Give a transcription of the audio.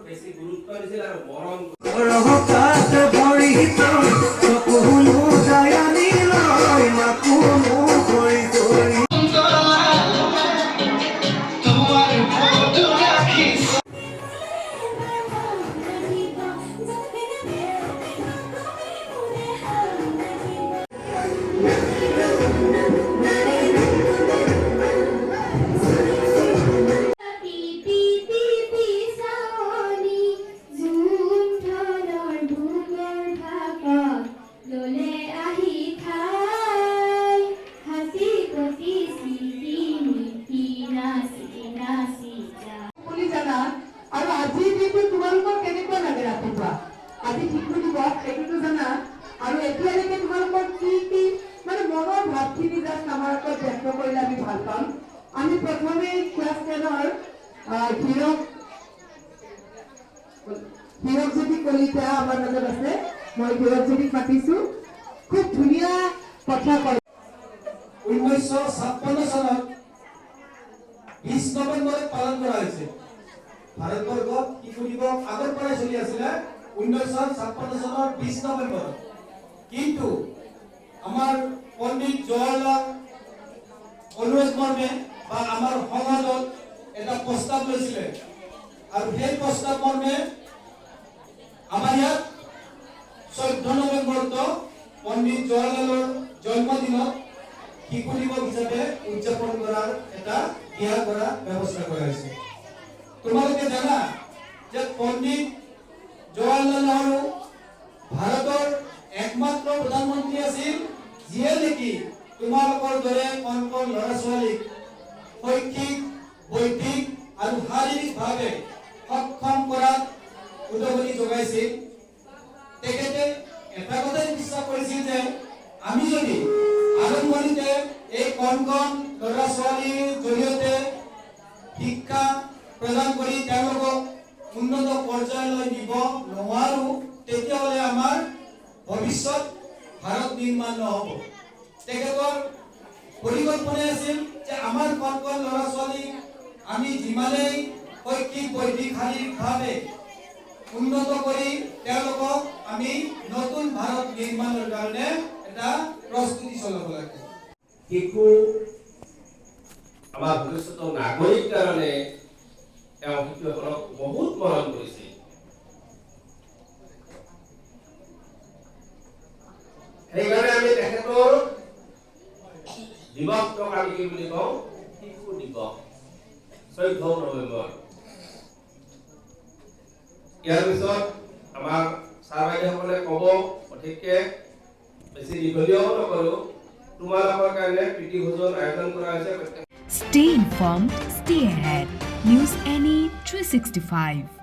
বেছি গুৰুত্ব দিছিল আৰু মৰম আজি শিশু দিৱস এইটো জানা আৰু এতিয়ালৈকে তোমালোকৰ কি মানে মনৰ ভাৱখিনি জাষ্ট আমাৰ আগত ব্যক্ত কৰিলে আমি ভাল পাম। আমি প্ৰথমে ক্লাছ 10ৰ হীৰকজ্যোতি কলিতা আমাৰ মাজত আছে। মই হীৰকজ্যোতিক মাতিছো, খুব ধুনীয়া কথা কয়। 1956 চনত 20 নৱেম্বৰত পালন কৰা হৈছে। ভাৰতবৰ্ষত শিশু দিৱস আগৰ পৰাই চলি আছিলে 1956 চনৰ 20 নৱেম্বৰত। কিন্তু আমাৰ পণ্ডিত জৱাহৰলাল অলৱেজ মৰ্মে বা আমাৰ সমাজত এটা প্ৰস্তাৱ লৈছিলে আৰু সেই প্ৰস্তাৱ মৰ্মে আমাৰ ইয়াত 14 নৱেম্বৰত পণ্ডিত জৱাহৰলালৰ জন্মদিনত শিশু দিৱস হিচাপে উদযাপন কৰাৰ এটা দিহা কৰা ব্যৱস্থা কৰা হৈছে। তোমালোকে জানা যে পণ্ডিত জৱাহৰলাল নেহৰু ভাৰতৰ একমাত্ৰ প্ৰধানমন্ত্ৰী আছিল যিয়ে নেকি তোমালোকৰ দৰে কণ কণ ল'ৰা ছোৱালীক শৈক্ষিক, বৌদ্ধিক আৰু শাৰীৰিকভাৱে সক্ষম কৰাত উদগনি যোগাইছিল। তেখেতে এটা কথাই বিশ্বাস কৰিছিল যে আমি যদি আৰম্ভণিতে এই কণ কণ ল'ৰা ছোৱালীৰ জৰিয়তে শিক্ষা প্ৰদান কৰি তেওঁলোকক উন্নত পৰ্যায়লৈ নিব নোৱাৰো, তেতিয়াহ'লে আমাৰ ভৱিষ্যত ভাৰত নিৰ্মাণ নহ'ব। তেখেতৰ পৰিকল্পনা আছিল যে আমাৰ কণ কণ ল'ৰা ছোৱালীক আমি যিমানেই শৈক্ষিক, বৌদ্ধিক, শাৰীৰিকভাৱে উন্নত কৰি তেওঁলোকক আমি নতুন ভাৰত নিৰ্মাণৰ কাৰণে এটা প্ৰস্তুতি চলাব লাগে। শিশু আমাৰ ভৱিষ্যতৰ নাগৰিক কাৰণে তেওঁ শিশুসকলক বহুত মৰম কৰিছিল। সেইকাৰণে আমি তেখেতৰ দিৱসক আমি কি বুলি কওঁ? শিশু দিৱস 14 নৱেম্বৰ। ইয়াৰ পিছত আমাৰ ছাৰ বাইদেউসকলে ক'ব, অধিককে বেছি দীঘলীয়াও নকৰো, তোমালোকৰ কাৰণে প্ৰীতি ভোজন আয়োজন কৰা হৈছে। Stay informed, stay ahead. News NE 365.